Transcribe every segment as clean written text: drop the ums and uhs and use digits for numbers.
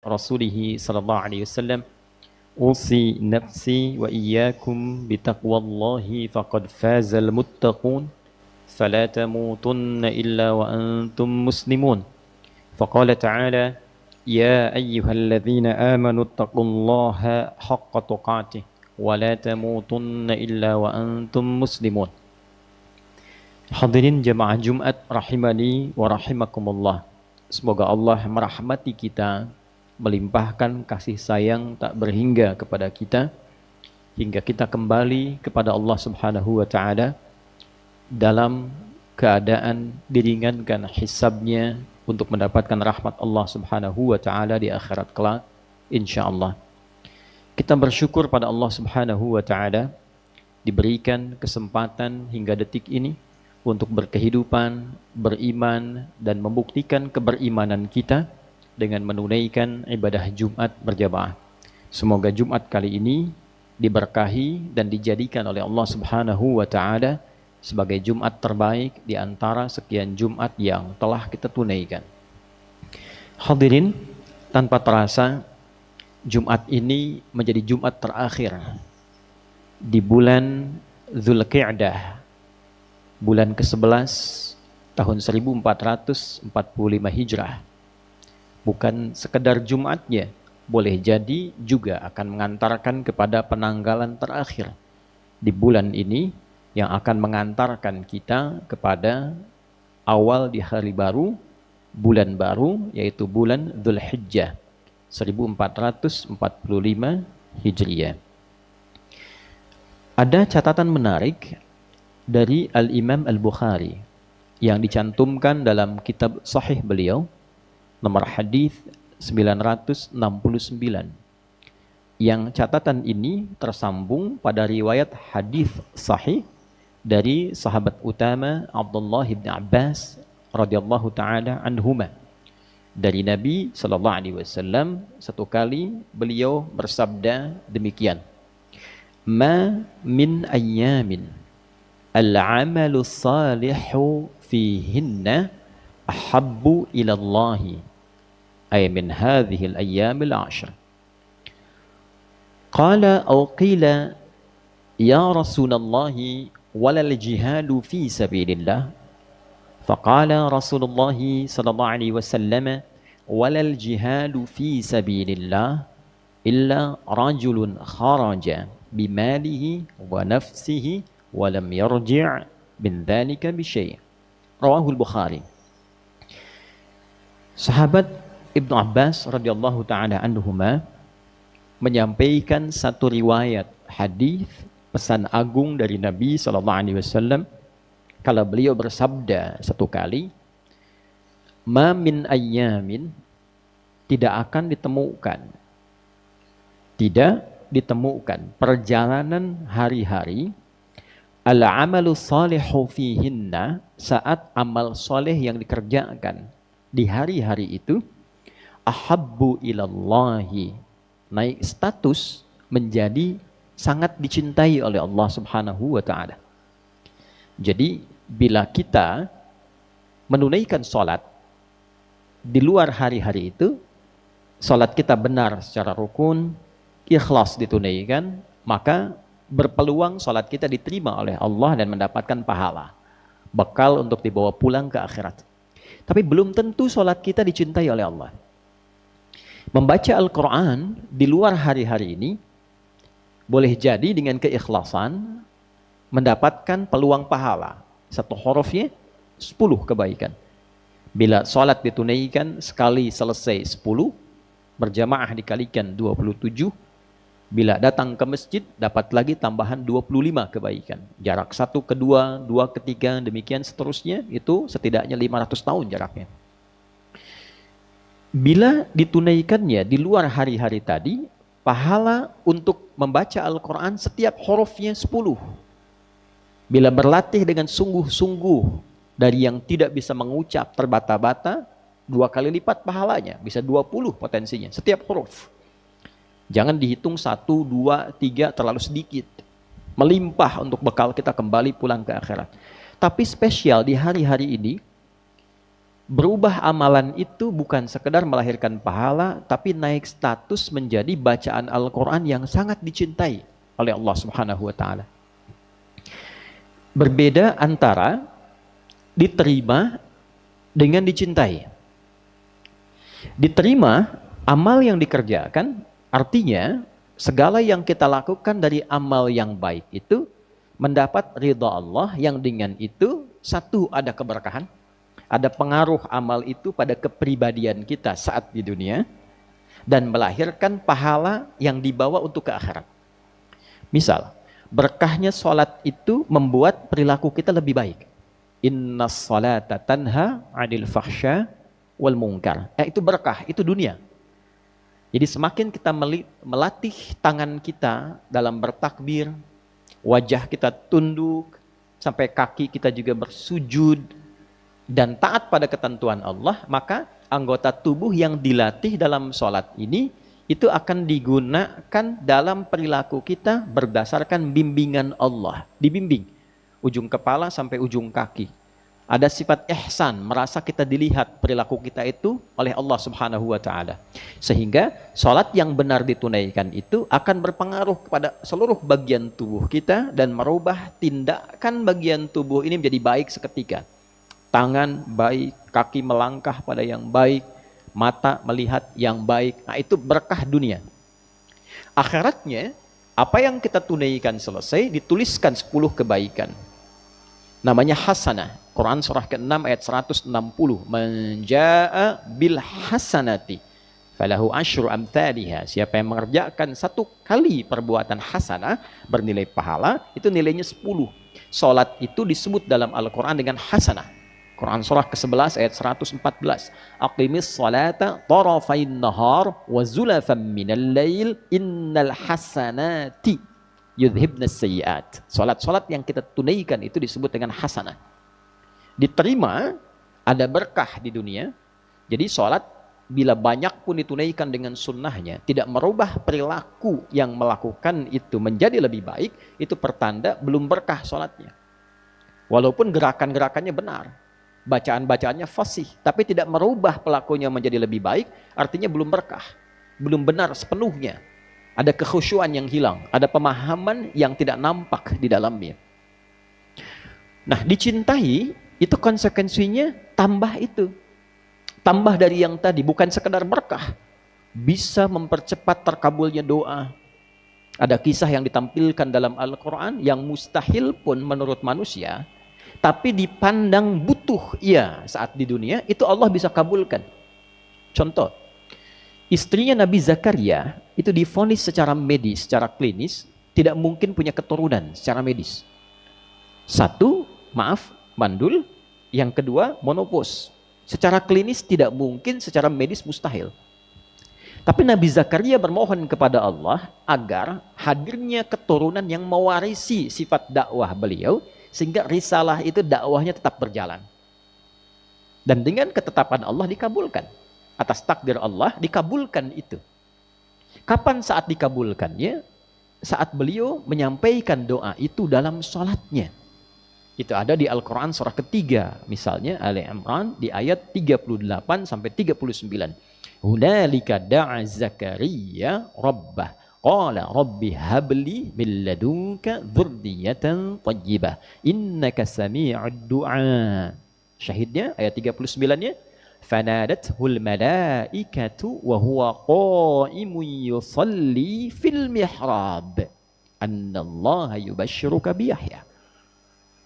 rasulih sallallahu alaihi wasallam usi nafsi wa iyyakum bitaqwallahi faqad fazal muttaqun fala tamutunna illa wa antum muslimun faqala ta'ala ya ayyuhalladzina amanu taqullaha haqqa tuqatih wa la tamutunna illa wa antum muslimun. Hadirin jamaah Jumat rahimani wa rahimakumullah. Semoga Allah merahmati kita, melimpahkan kasih sayang tak berhingga kepada kita, hingga kita kembali kepada Allah Subhanahu wa Ta'ala dalam keadaan diringankan hisabnya untuk mendapatkan rahmat Allah Subhanahu wa Ta'ala di akhirat kelak, insyaallah. Kita bersyukur pada Allah Subhanahu wa Ta'ala diberikan kesempatan hingga detik ini untuk berkehidupan, beriman, dan membuktikan keberimanan kita dengan menunaikan ibadah Jumat berjamaah. Semoga Jumat kali ini diberkahi dan dijadikan oleh Allah Subhanahu wa Ta'ala sebagai Jumat terbaik di antara sekian Jumat yang telah kita tunaikan. Hadirin, tanpa terasa Jumat ini menjadi Jumat terakhir di bulan Dzulqa'dah, bulan ke-11 tahun 1445 Hijrah. Bukan sekedar Jumatnya, boleh jadi juga akan mengantarkan kepada penanggalan terakhir di bulan ini yang akan mengantarkan kita kepada awal di hari baru, bulan baru, yaitu bulan Dzulhijjah 1445 Hijriah. Ada catatan menarik dari Al-Imam Al-Bukhari yang dicantumkan dalam kitab sahih beliau, nomor hadis 969, yang catatan ini tersambung pada riwayat hadis sahih dari sahabat utama Abdullah bin Abbas radhiyallahu taala anhuma. Dari Nabi sallallahu alaihi wasallam, satu kali beliau bersabda demikian, "Ma min ayyamin al-'amalu salihu fihinna ahabbu ila Allahi ay min hadhihi al-ayyam al-'ashr." Qala aw qila ya Rasulullah wala al-jihadu fi sabilillah. Faqala Rasulullah sallallahu alaihi wasallam wala al-jihadu fi sabilillah illa rajulun kharaja bimalihi wa nafsihi wa lam yarji' min dhalika bi syai'. Rawahul Bukhari. Sahabat Ibnu Abbas radhiyallahu taala anhuma menyampaikan satu riwayat hadis pesan agung dari Nabi sallallahu alaihi wasallam kalau beliau bersabda satu kali, "Ma min ayyamin," tidak akan ditemukan perjalanan hari-hari, al-amalu salihu fihinna, saat amal soleh yang dikerjakan di hari-hari itu, ahabbu ilallahi, naik status menjadi sangat dicintai oleh Allah Subhanahu wa Ta'ala. Jadi bila kita menunaikan sholat di luar hari-hari itu, sholat kita benar secara rukun, ikhlas ditunaikan, maka berpeluang sholat kita diterima oleh Allah dan mendapatkan pahala, bekal untuk dibawa pulang ke akhirat. Tapi belum tentu sholat kita dicintai oleh Allah. Membaca Al-Quran di luar hari-hari ini boleh jadi dengan keikhlasan mendapatkan peluang pahala. Satu hurufnya 10 kebaikan. Bila sholat ditunaikan sekali selesai 10, berjamaah dikalikan 27, bila datang ke masjid dapat lagi tambahan 25 kebaikan. Jarak 1 ke 2, 2 ke 3, demikian seterusnya, itu setidaknya 500 tahun jaraknya. Bila ditunaikannya di luar hari-hari tadi, pahala untuk membaca Al-Quran setiap hurufnya 10. Bila berlatih dengan sungguh-sungguh dari yang tidak bisa mengucap terbata-bata, 2 kali lipat pahalanya, bisa 20 potensinya setiap huruf. Jangan dihitung 1, 2, 3 terlalu sedikit. Melimpah untuk bekal kita kembali pulang ke akhirat. Tapi spesial di hari-hari ini, Berubah amalan itu bukan sekedar melahirkan pahala, tapi naik status menjadi bacaan Al-Quran yang sangat dicintai oleh Allah Subhanahu wa Ta'ala. Berbeda antara diterima dengan dicintai. Diterima, amal yang dikerjakan, artinya segala yang kita lakukan dari amal yang baik itu mendapat ridha Allah, yang dengan itu satu, ada keberkahan, ada pengaruh amal itu pada kepribadian kita saat di dunia, dan melahirkan pahala yang dibawa untuk ke akhirat. Misal, berkahnya sholat itu membuat perilaku kita lebih baik. Inna sholata tanha 'anil fahsya wal munkar. Itu berkah, itu dunia. Jadi semakin kita melatih tangan kita dalam bertakbir, wajah kita tunduk, sampai kaki kita juga bersujud, dan taat pada ketentuan Allah, maka anggota tubuh yang dilatih dalam sholat ini, itu akan digunakan dalam perilaku kita berdasarkan bimbingan Allah. Dibimbing, ujung kepala sampai ujung kaki. Ada sifat ihsan, merasa kita dilihat perilaku kita itu oleh Allah Subhanahu wa Ta'ala. Sehingga sholat yang benar ditunaikan itu akan berpengaruh kepada seluruh bagian tubuh kita dan merubah tindakan bagian tubuh ini menjadi baik seketika. Tangan baik, kaki melangkah pada yang baik, mata melihat yang baik. Nah, itu berkah dunia. Akhiratnya, apa yang kita tunaikan selesai, dituliskan 10 kebaikan. Namanya hasanah. Quran surah ke-6 ayat 160. Man jaa bil hasanati falahu asyru amthaliha. Siapa yang mengerjakan satu kali perbuatan hasanah bernilai pahala, itu nilainya 10. Salat itu disebut dalam Al-Quran dengan hasanah. Quran surah ke-11 ayat 114. Aqimis salata tarafain nahar wa zulafan minal lail innal hasanati yudhibnas sayyiat. Salat-salat yang kita tunaikan itu disebut dengan hasanah. Diterima, ada berkah di dunia. Jadi salat bila banyak pun ditunaikan dengan sunnahnya, tidak merubah perilaku yang melakukan itu menjadi lebih baik, itu pertanda belum berkah salatnya. Walaupun gerakan-gerakannya benar, bacaan-bacaannya fasih, tapi tidak merubah pelakunya menjadi lebih baik, artinya belum berkah, belum benar sepenuhnya. Ada kekhusyuan yang hilang, ada pemahaman yang tidak nampak di dalamnya. Nah, dicintai itu konsekuensinya tambah itu. Tambah dari yang tadi, bukan sekedar berkah, bisa mempercepat terkabulnya doa. Ada kisah yang ditampilkan dalam Al-Quran yang mustahil pun menurut manusia, tapi dipandang butuh saat di dunia, itu Allah bisa kabulkan. Contoh, istrinya Nabi Zakaria itu divonis secara medis, secara klinis, tidak mungkin punya keturunan secara medis. Satu, mandul. Yang kedua, monopos. Secara klinis tidak mungkin, secara medis mustahil. Tapi Nabi Zakaria bermohon kepada Allah agar hadirnya keturunan yang mewarisi sifat dakwah beliau, sehingga risalah itu dakwahnya tetap berjalan. Dan dengan ketetapan Allah dikabulkan. Atas takdir Allah dikabulkan itu. Kapan saat dikabulkannya? Saat beliau menyampaikan doa itu dalam sholatnya. Itu ada di Al-Quran surah ketiga. Misalnya Ali Imran di ayat 38 sampai 39. Hunalika da'a Zakaria rabbah. Qala rabbi habli min ladunka dzurriyyatan thayyibah. Innaka sami'ud du'a. Syahidnya ayat 39-nya. Fanadathul malaikatu wa huwa qa'imun yusalli fil mihrab. Annallaha yubashshiruka bi Yahya.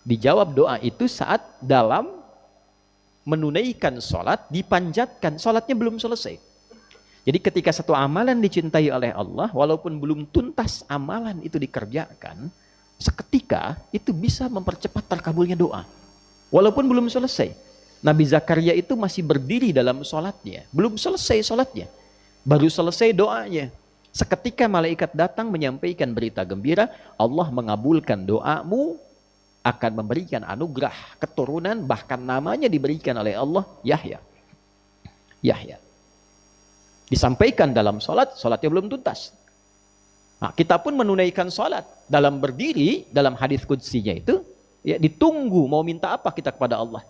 Dijawab doa itu saat dalam menunaikan sholat, dipanjatkan, sholatnya belum selesai. Jadi ketika satu amalan dicintai oleh Allah, walaupun belum tuntas amalan itu dikerjakan, seketika itu bisa mempercepat terkabulnya doa. Walaupun belum selesai. Nabi Zakaria itu masih berdiri dalam sholatnya, belum selesai sholatnya, baru selesai doanya. Seketika malaikat datang menyampaikan berita gembira, Allah mengabulkan doamu, akan memberikan anugerah keturunan, bahkan namanya diberikan oleh Allah Yahya. Yahya. Disampaikan dalam sholat, sholatnya belum tuntas. Nah, kita pun menunaikan sholat dalam berdiri, dalam hadis qudsinya itu, ditunggu mau minta apa kita kepada Allah.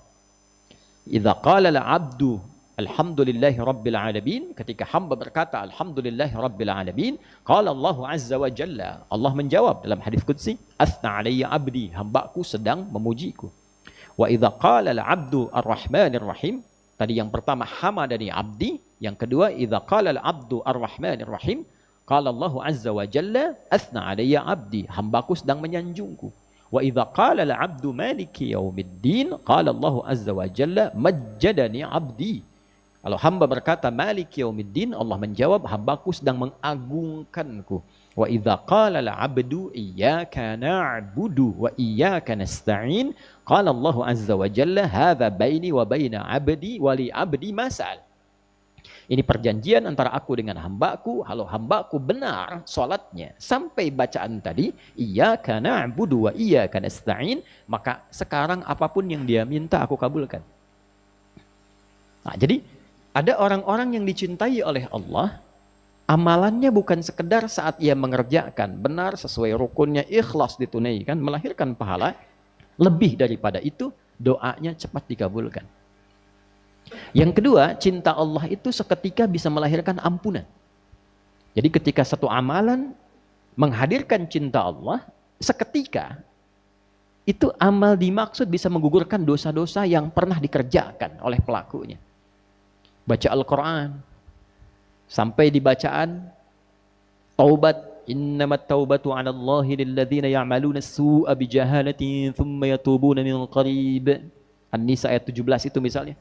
Idza qala al-'abdu alhamdulillahi rabbil alamin, ketika hamba berkata alhamdulillahi rabbil alamin, qala Allah azza wa jalla, Allah menjawab dalam hadis qudsi, asna alayya abdi, hambaku sedang memujiku. Wa idza qala al-'abdu ar-rahmanir rahim, tadi yang pertama hamadani abdi, yang kedua idza qala al-'abdu ar-rahmanir rahim, qala Allah azza wa jalla asna alayya abdi, hambaku sedang menyanjungku. Wa idza qala al-'abdu maliki yaumiddin, qala Allah azza wa jalla majjadani abdi. Kalau hamba berkata maliki yaumiddin, Allah menjawab hambaku sedang mengagungkanku. Wa idza qala al-'abdu iyyaka na'budu wa iyyaka nasta'in, qala Allah azza wa jalla hadza baini wa baina 'abdi wa li 'abdi ma sa'al. Ini perjanjian antara aku dengan hambaku. Kalau hambaku benar sholatnya sampai bacaan tadi, iyyaka na'budu wa iyyaka nasta'in, maka sekarang apapun yang dia minta aku kabulkan. Nah, jadi ada orang-orang yang dicintai oleh Allah, amalannya bukan sekedar saat ia mengerjakan benar sesuai rukunnya, ikhlas ditunaikan, melahirkan pahala. Lebih daripada itu, doanya cepat dikabulkan. Yang kedua, cinta Allah itu seketika bisa melahirkan ampunan. Jadi ketika satu amalan menghadirkan cinta Allah, seketika itu amal dimaksud bisa menggugurkan dosa-dosa yang pernah dikerjakan oleh pelakunya. Baca Al-Quran, sampai di bacaan taubat, innamat taubatu 'ala Allahi lilladzina ya'maluna as-su'a bijahalatin thumma yatubuna min qarib. An-Nisa ayat 17 itu misalnya.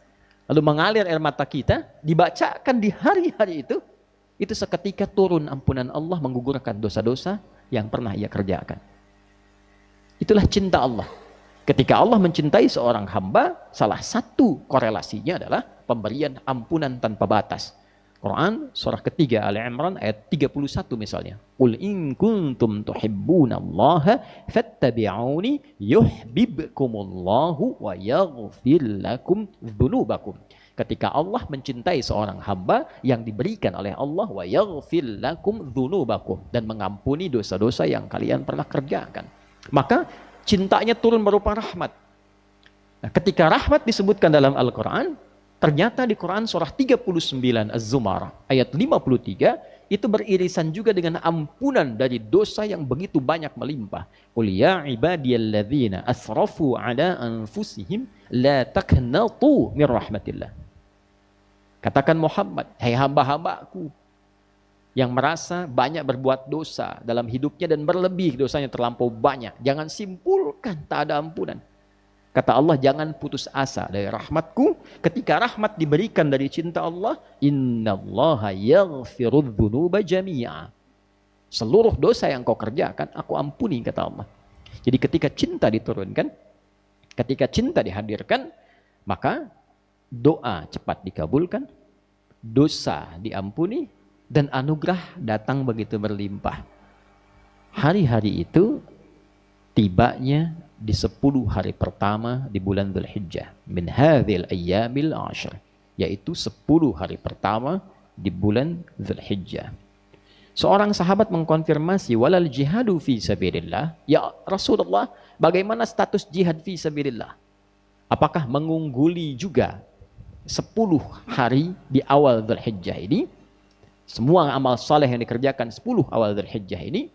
Lalu mengalir air mata kita, dibacakan di hari-hari itu seketika turun ampunan Allah menggugurkan dosa-dosa yang pernah ia kerjakan. Itulah cinta Allah. Ketika Allah mencintai seorang hamba, salah satu korelasinya adalah pemberian ampunan tanpa batas. Quran surah ketiga Ali Imran ayat 31 misalnya. Qul in kuntum tuhibbunallaha fattabi'uni yuhibbukumullahu wa yaghfir lakum dzunubakum. Ketika Allah mencintai seorang hamba yang diberikan oleh Allah, wa yaghfir lakum dzunubakum, dan mengampuni dosa-dosa yang kalian pernah kerjakan, maka cintanya turun berupa rahmat. Nah, ketika rahmat disebutkan dalam Al-Quran, ternyata di Quran surah 39 Az-Zumar ayat 53 itu beririsan juga dengan ampunan dari dosa yang begitu banyak melimpah. Qul ya ibadiyalladzina asrafu ala anfusihim la taqnatu min rahmatillah. Katakan Muhammad, hai hamba-hambaku yang merasa banyak berbuat dosa dalam hidupnya dan berlebih dosanya terlampau banyak, jangan simpulkan tak ada ampunan. Kata Allah, jangan putus asa dari rahmatku. Ketika rahmat diberikan dari cinta Allah, innallaha yaghfirudz dzunuba jami'a. Seluruh dosa yang kau kerjakan, aku ampuni, kata Allah. Jadi ketika cinta diturunkan, ketika cinta dihadirkan, maka doa cepat dikabulkan, dosa diampuni, dan anugerah datang begitu berlimpah. Hari-hari itu tibanya di 10 hari pertama di bulan Dzulhijjah, min hadzal ayyamil 'ashr, yaitu 10 hari pertama di bulan Dzulhijjah. Seorang sahabat mengkonfirmasi, walal jihadu fi sabilillah, ya Rasulullah, bagaimana status jihad fi sabilillah? Apakah mengungguli juga 10 hari di awal Dzulhijjah ini? Semua amal saleh yang dikerjakan 10 awal Dzulhijjah ini,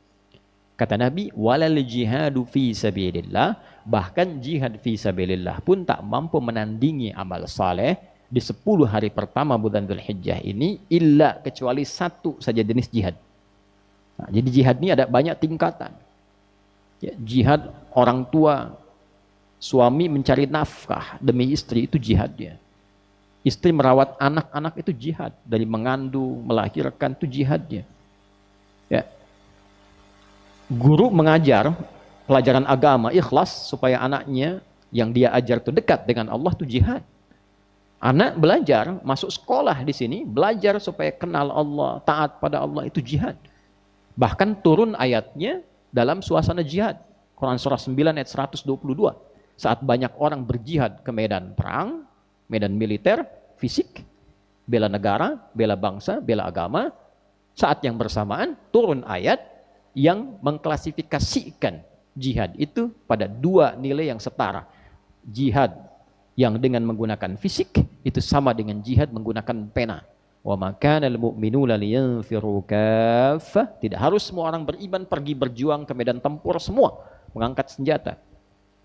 kata Nabi, walal jihadu fi sabilillah, bahkan jihad fi sabilillah pun tak mampu menandingi amal saleh di 10 hari pertama bulan Dzulhijjah ini, illa kecuali satu saja jenis jihad. Nah, jadi jihad ini ada banyak tingkatan. Ya, jihad orang tua, suami mencari nafkah demi istri, itu jihadnya. Istri merawat anak-anak, itu jihad. Dari mengandung, melahirkan, itu jihadnya. Ya. Guru mengajar pelajaran agama ikhlas supaya anaknya yang dia ajar itu dekat dengan Allah, itu jihad. Anak belajar masuk sekolah di sini, belajar supaya kenal Allah, taat pada Allah, itu jihad. Bahkan turun ayatnya dalam suasana jihad. Quran surah 9 ayat 122. Saat banyak orang berjihad ke medan perang, medan militer, fisik, bela negara, bela bangsa, bela agama, saat yang bersamaan turun ayat yang mengklasifikasikan jihad itu pada 2 nilai yang setara. Jihad yang dengan menggunakan fisik itu sama dengan jihad menggunakan pena. Wa ma kana al-mu'minuna liyanfiru kaffah. Tidak harus semua orang beriman pergi berjuang ke medan tempur semua, mengangkat senjata.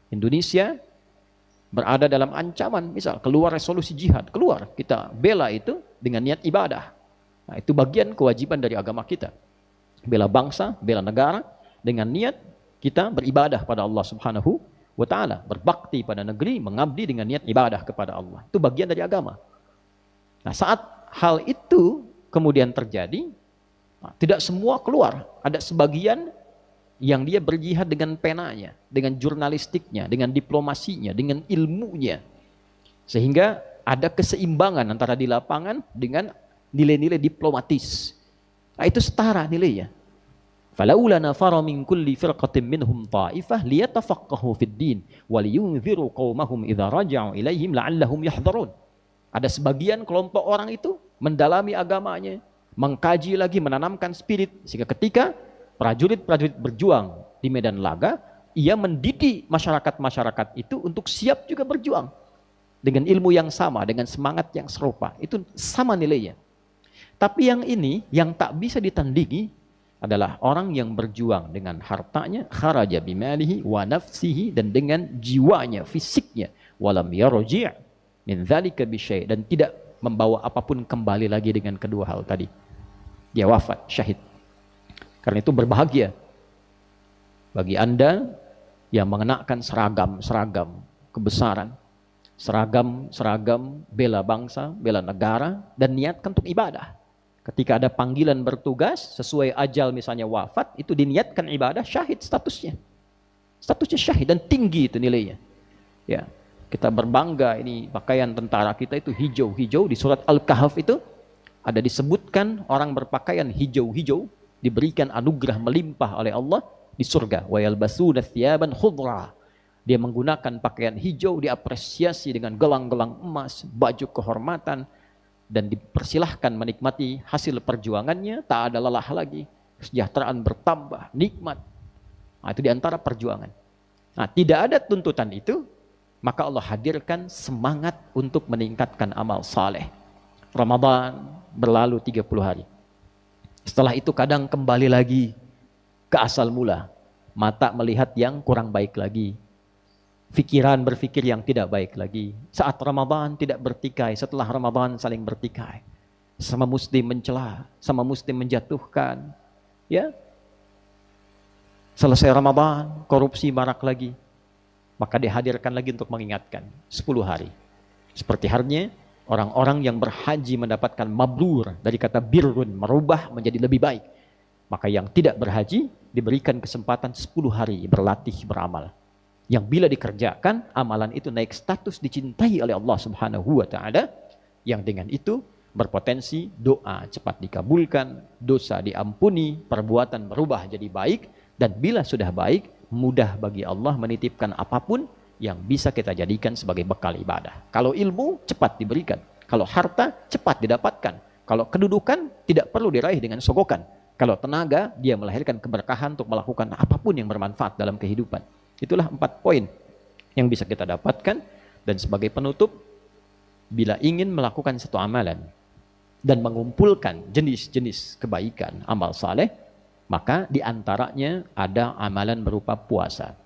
Indonesia berada dalam ancaman, misal keluar resolusi jihad, keluar, kita bela itu dengan niat ibadah. Nah, itu bagian kewajiban dari agama kita. Bela bangsa, bela negara dengan niat kita beribadah pada Allah Subhanahu wa ta'ala, berbakti pada negeri, mengabdi dengan niat ibadah kepada Allah. Itu bagian dari agama. Nah, saat hal itu kemudian terjadi, nah, tidak semua keluar. Ada sebagian yang dia berjihad dengan penanya, dengan jurnalistiknya, dengan diplomasinya, dengan ilmunya. Sehingga ada keseimbangan antara di lapangan dengan nilai-nilai diplomatis. Nah, itu setara nilainya. Falaula nafara min kulli firqatin minhum ta'ifah liyatafaqahu fid din wa liyunziru qaumahum idza raja'u ilaihim la'allahum yahdharun. Ada sebagian kelompok orang itu mendalami agamanya, mengkaji lagi, menanamkan spirit, sehingga ketika prajurit-prajurit berjuang di medan laga, ia mendidik masyarakat-masyarakat itu untuk siap juga berjuang dengan ilmu yang sama, dengan semangat yang serupa. Itu sama nilainya. Tapi yang ini yang tak bisa ditandingi adalah orang yang berjuang dengan hartanya, kharaja bimalihi wa nafsihi, dan dengan jiwanya, fisiknya, walam yarji' min dzalika bisyai', dan tidak membawa apapun kembali lagi dengan kedua hal tadi. Dia wafat syahid. Karena itu berbahagia bagi Anda yang mengenakan seragam kebesaran, seragam bela bangsa, bela negara, dan niatkan untuk ibadah. Ketika ada panggilan bertugas sesuai ajal, misalnya wafat, itu diniatkan ibadah, syahid statusnya. Statusnya syahid dan tinggi itu nilainya. Ya, kita berbangga ini pakaian tentara kita itu hijau-hijau. Di surat Al-Kahf itu ada disebutkan orang berpakaian hijau-hijau diberikan anugerah melimpah oleh Allah di surga. Wa yalbasuna thiyaban khudra. Dia menggunakan pakaian hijau, diapresiasi dengan gelang-gelang emas, baju kehormatan, dan dipersilahkan menikmati hasil perjuangannya, tak ada lelah lagi, kesejahteraan bertambah, nikmat. Nah, itu diantara perjuangan. Nah, tidak ada tuntutan itu, maka Allah hadirkan semangat untuk meningkatkan amal saleh. Ramadan berlalu 30 hari. Setelah itu kadang kembali lagi ke asal mula. Mata melihat yang kurang baik lagi. Pikiran berpikir yang tidak baik lagi. Saat Ramadan tidak bertikai, setelah Ramadan saling bertikai. Sama muslim mencela, sama muslim menjatuhkan. Ya. Selesai Ramadan, korupsi marak lagi. Maka dihadirkan lagi untuk mengingatkan 10 hari. Seperti halnya orang-orang yang berhaji mendapatkan mabrur dari kata birrun, merubah menjadi lebih baik. Maka yang tidak berhaji diberikan kesempatan 10 hari berlatih beramal. Yang bila dikerjakan, amalan itu naik status dicintai oleh Allah Subhanahu wa ta'ala, yang dengan itu berpotensi doa cepat dikabulkan, dosa diampuni, perbuatan berubah jadi baik, dan bila sudah baik, mudah bagi Allah menitipkan apapun yang bisa kita jadikan sebagai bekal ibadah. Kalau ilmu, cepat diberikan. Kalau harta, cepat didapatkan. Kalau kedudukan, tidak perlu diraih dengan sogokan. Kalau tenaga, dia melahirkan keberkahan untuk melakukan apapun yang bermanfaat dalam kehidupan. Itulah 4 poin yang bisa kita dapatkan. Dan sebagai penutup, bila ingin melakukan satu amalan dan mengumpulkan jenis-jenis kebaikan, amal saleh, maka diantaranya ada amalan berupa puasa.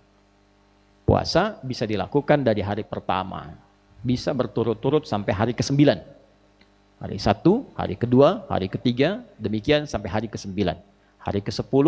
Puasa bisa dilakukan dari hari pertama, bisa berturut-turut sampai hari ke-9. Hari 1, hari kedua, hari ketiga, demikian sampai hari ke-9. Hari ke-10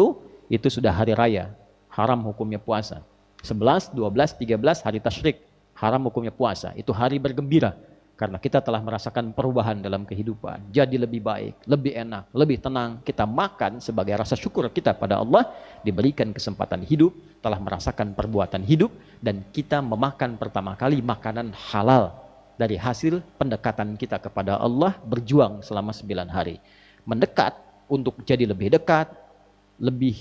itu sudah hari raya, haram hukumnya puasa. 11, 12, 13 hari tasyrik, haram hukumnya puasa. Itu hari bergembira karena kita telah merasakan perubahan dalam kehidupan. Jadi lebih baik, lebih enak, lebih tenang. Kita makan sebagai rasa syukur kita pada Allah, diberikan kesempatan hidup, telah merasakan perbuatan hidup, dan kita memakan pertama kali makanan halal dari hasil pendekatan kita kepada Allah, berjuang selama 9 hari. Mendekat untuk jadi lebih dekat, lebih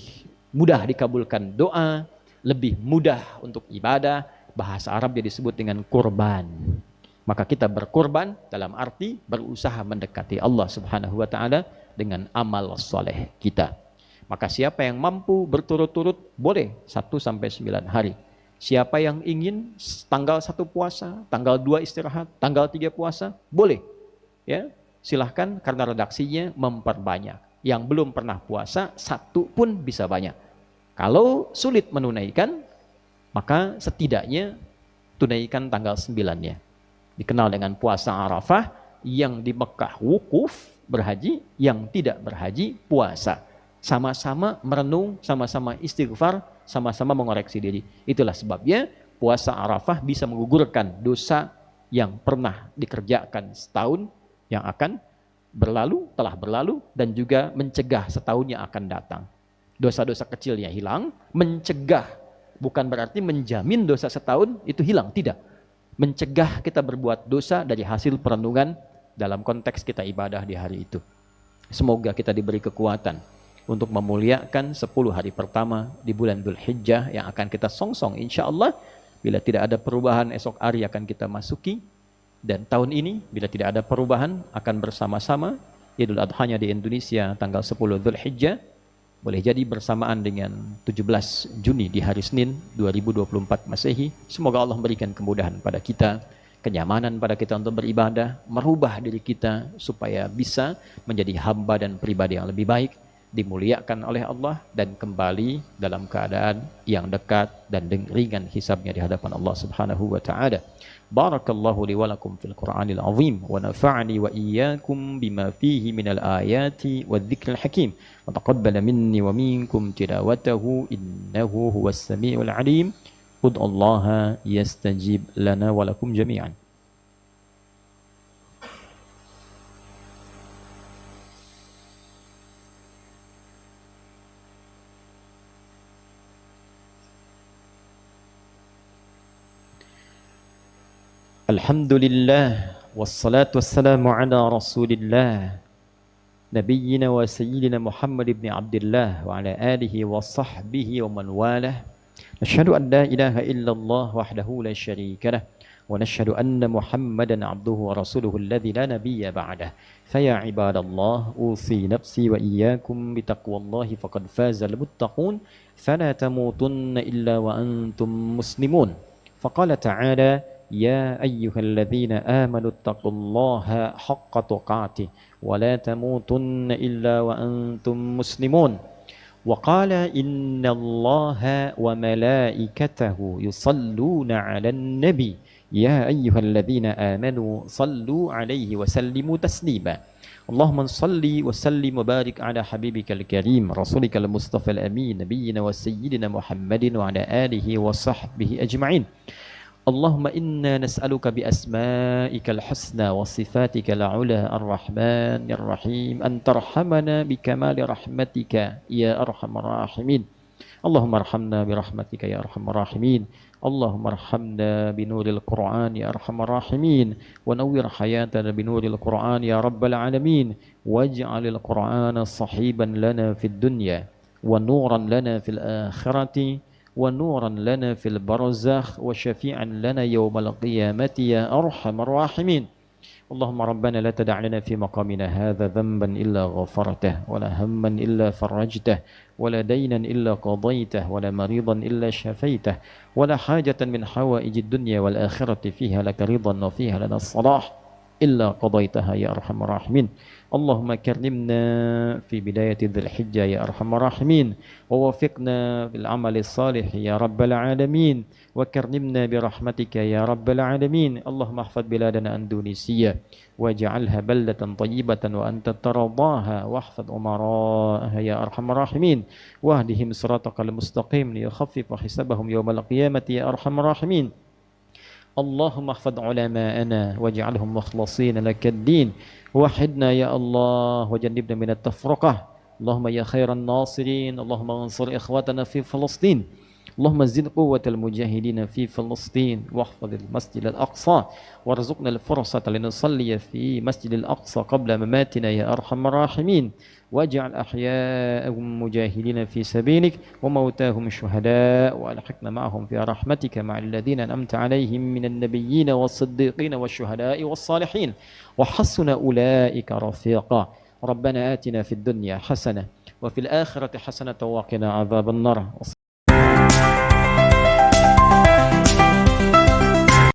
mudah dikabulkan doa, lebih mudah untuk ibadah. Bahasa Arab dia disebut dengan kurban. Maka kita berkorban dalam arti berusaha mendekati Allah Subhanahu wa ta'ala dengan amal soleh kita. Maka siapa yang mampu berturut-turut boleh 1 sampai 9 hari. Siapa yang ingin tanggal 1 puasa, tanggal 2 istirahat, tanggal 3 puasa, boleh. Ya, silahkan karena redaksinya memperbanyak. Yang belum pernah puasa, 1 pun bisa banyak. Kalau sulit menunaikan, maka setidaknya tunaikan tanggal 9-nya. Dikenal dengan puasa Arafah, yang di Mekah wukuf berhaji, yang tidak berhaji puasa. Sama-sama merenung, sama-sama istighfar, sama-sama mengoreksi diri. Itulah sebabnya puasa Arafah bisa menggugurkan dosa yang pernah dikerjakan setahun yang akan berlalu, telah berlalu, dan juga mencegah setahun yang akan datang. Dosa-dosa kecilnya hilang, mencegah bukan berarti menjamin dosa setahun itu hilang, tidak. Mencegah kita berbuat dosa dari hasil perenungan dalam konteks kita ibadah di hari itu. Semoga kita diberi kekuatan untuk memuliakan 10 hari pertama di bulan Dzulhijjah yang akan kita songsong insya Allah. Bila tidak ada perubahan, esok hari akan kita masuki. Dan tahun ini bila tidak ada perubahan akan bersama-sama Idul Adhanya di Indonesia tanggal 10 Dzulhijjah. Boleh jadi bersamaan dengan 17 Juni di hari Senin 2024 Masehi. Semoga Allah memberikan kemudahan pada kita, kenyamanan pada kita untuk beribadah, merubah diri kita supaya bisa menjadi hamba dan pribadi yang lebih baik, dimuliakan oleh Allah, dan kembali dalam keadaan yang dekat dan ringan hisabnya di hadapan Allah Subhanahu wa taala. Barakallahu li wa lakum fil Qur'anil azim wa nafa'ani wa iyyakum bima fihi minal ayati wadh-dhikril hakim wa taqabbala minni wa minkum tilawatahu innahu huwas samiul alim. Ud'ullaha yastajib lana wa lakum jami'an. Alhamdulillah wassalatu wassalamu ala Rasulillah nabiyyina wa sayyidina Muhammad ibn Abdullah wa ala alihi wa sahbihi wa man walah. Nashhadu an la ilaha illallah wahdahu la syarika lah wa nashhadu anna Muhammadan abduhu wa rasuluhu alladhi la nabiyya ba'dah. Faya ibadallah usi nafsi wa iyyakum bitaqwallahi faqad fazal muttaqun fala tamutunna illa wa antum muslimun. Faqala ta'ala يا أيها الذين آمنوا اتقوا الله حق تقاته ولا تموتن إلا وأنتم مسلمون. وقال إن الله وملائكته يصلون على النبي يا أيها الذين آمنوا صلوا عليه وسلموا تسليما. اللهم صل وسلم وبارك على حبيبك الكريم رسولك المصطفى الأمين نبينا وسيدنا محمد وعلى آله وصحبه أجمعين. اللهم إنا نسألك بأسمائك الحسنى وصفاتك العلى الرحمن الرحيم أن ترحمنا بكمال رحمتك يا أرحم الراحمين. اللهم ارحمنا برحمتك يا أرحم الراحمين. اللهم ارحمنا بنور القرآن يا أرحم الراحمين ونور حياتنا بنور القرآن يا رب العالمين. واجعل القرآن صحيبا لنا في الدنيا ونورا لنا في الآخرة ونورا لنا في البرزخ وشفيعا لنا يوم القيامة يا أرحم الراحمين. اللهم ربنا لا تدع لنا في مقامنا هذا ذنبا إلا غفرته ولا هما إلا فرجته ولا دينا إلا قضيته ولا مريضا إلا شفيته ولا حاجة من حوائج الدنيا والآخرة فيها لك رضا وفيها لنا الصلاح إلا قضيتها يا أرحم الراحمين. اللهم كرمنا في بداية ذي الحجة يا أرحم الراحمين ووفقنا بالعمل الصالح يا رب العالمين وكرمنا برحمتك يا رب العالمين. اللهم احفظ بلادنا أندونيسيا واجعلها بلدة طيبة وأنت ترضاها واحفظ أمراءها يا أرحم الراحمين واهدهم صراطك المستقيم ليخفف حسابهم يوم القيامة يا أرحم الراحمين. اللهم احفظ علماءنا واجعلهم مخلصين لك الدين وحدنا يا الله وجنبنا من التفرقة. اللهم يا خير الناصرين اللهم انصر إخواتنا في فلسطين. اللهم زد قوة المجاهدين في فلسطين واحفظ المسجد الأقصى وارزقنا الفرصة لنصلي في مسجد الأقصى قبل مماتنا يا أرحم الراحمين. واجعل أحياءهم مجاهدين في سبيلك وموتاهم شهداء وألحقنا معهم في رحمتك مع الذين أنعمت عليهم من النبيين والصديقين والشهداء والصالحين وحسن أولئك رفيقا. ربنا آتنا في الدنيا حسنة وفي الآخرة حسنة وقنا عذاب النار.